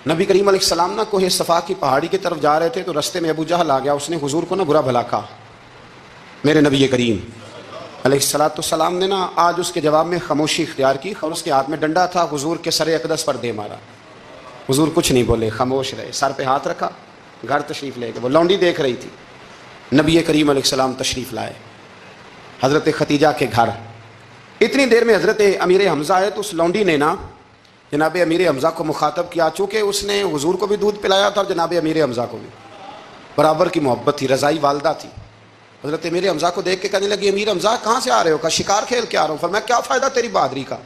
نبی کریم علیہ السلام نا کوہ صفا کی پہاڑی کی طرف جا رہے تھے تو رستے میں ابو جہل آ گیا. اس نے حضور کو نا برا بھلا کہا. میرے نبی کریم علیہ السلام نے نا آج اس کے جواب میں خاموشی اختیار کی اور اس کے ہاتھ میں ڈنڈا تھا, حضور کے سر اقدس پر دے مارا. حضور کچھ نہیں بولے, خاموش رہے, سر پہ ہاتھ رکھا, گھر تشریف لے گئے. وہ لونڈی دیکھ رہی تھی. نبی کریم علیہ السلام تشریف لائے حضرت ختیجہ کے گھر. اتنی دیر میں حضرت امیر حمزہ آئے تو اس لونڈی نے نا جناب امیر حمزہ کو مخاطب کیا. چونکہ اس نے حضور کو بھی دودھ پلایا تھا اور جناب امیر حمزہ کو بھی برابر کی محبت تھی, رضائی والدہ تھی. حضرت امیر حمزہ کو دیکھ کے کہنے لگی, امیر حمزہ کہاں سے آ رہے ہو؟ کہا شکار کھیل کے آ رہا ہوں. فرمایا کیا فائدہ تیری بہادری کا,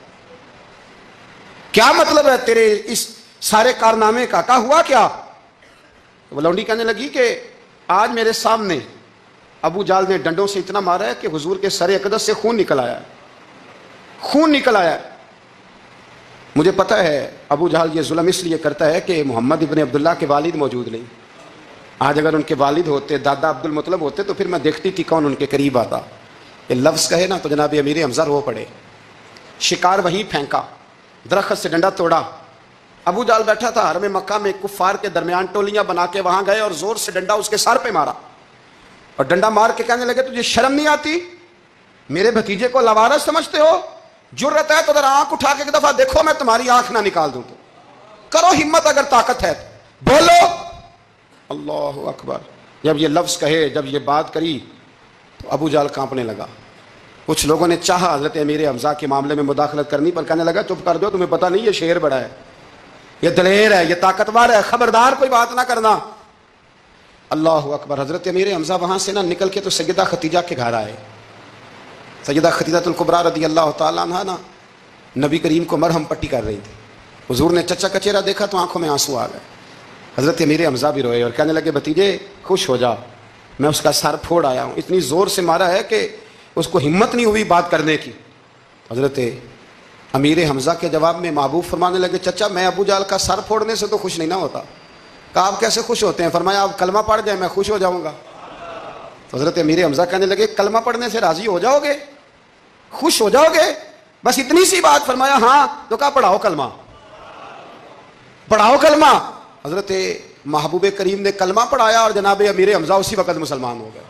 کیا مطلب ہے تیرے اس سارے کارنامے کا, کہا ہوا کیا؟ وہ لونڈی کہنے لگی کہ آج میرے سامنے ابو جال نے ڈنڈوں سے اتنا مارا ہے کہ حضور کے سر اقدس سے خون نکل آیا ہے, خون نکل آیا ہے. مجھے پتہ ہے ابو جہل یہ ظلم اس لیے کرتا ہے کہ محمد ابن عبداللہ کے والد موجود نہیں. آج اگر ان کے والد ہوتے, دادا عبد المطلب ہوتے, تو پھر میں دیکھتی تھی کون ان کے قریب آتا. یہ لفظ کہے نا تو جناب امیر حمزہ رو پڑے. شکار وہیں پھینکا, درخت سے ڈنڈا توڑا. ابو جہل بیٹھا تھا حرم مکہ میں, کفار کے درمیان ٹولیاں بنا کے وہاں گئے اور زور سے ڈنڈا اس کے سر پہ مارا. اور ڈنڈا مار کے کہنے لگے تجھے شرم نہیں آتی؟ میرے بھتیجے کو لوارث سمجھتے ہو؟ جرت ہے تو ذرا آنکھ اٹھا کے ایک دفعہ دیکھو, میں تمہاری آنکھ نہ نکال دوں. تو کرو ہمت, اگر طاقت ہے بولو. اللہ اکبر. جب یہ لفظ کہے, جب یہ بات کری تو ابو جہل کانپنے لگا. کچھ لوگوں نے چاہا حضرت امیر حمزہ کے معاملے میں مداخلت کرنی, پر کہنے لگا چپ کر دو, تمہیں پتہ نہیں یہ شیر بڑا ہے, یہ دلیر ہے, یہ طاقتور ہے, خبردار کوئی بات نہ کرنا. اللہ اکبر. حضرت امیر حمزہ وہاں سے نہ نکل کے تو سیدہ ختیجہ کے گھر آئے. سیدہ ختیجہ الکبریٰ رضی اللہ تعالیٰ عنہا نا نبی کریم کو مرہم پٹی کر رہی تھی. حضور نے چچا کا چہرہ دیکھا تو آنکھوں میں آنسو آ گئے. حضرت امیر حمزہ بھی روئے اور کہنے لگے بھتیجے خوش ہو جا, میں اس کا سر پھوڑ آیا ہوں. اتنی زور سے مارا ہے کہ اس کو ہمت نہیں ہوئی بات کرنے کی. حضرت امیر حمزہ کے جواب میں محبوب فرمانے لگے, چچا میں ابو جہل کا سر پھوڑنے سے تو خوش نہیں نہ ہوتا. کہا آپ کیسے خوش ہوتے ہیں؟ فرمایا آپ کلمہ پڑھ جائیں میں خوش ہو جاؤں گا. تو حضرت امیر حمزہ کہنے لگے کلمہ پڑھنے سے راضی ہو جاؤ گے, خوش ہو جاؤ گے, بس اتنی سی بات؟ فرمایا ہاں. تو کہا پڑھاؤ کلمہ, پڑھاؤ کلمہ. حضرت محبوب کریم نے کلمہ پڑھایا اور جناب امیر حمزہ اسی وقت مسلمان ہو گئے.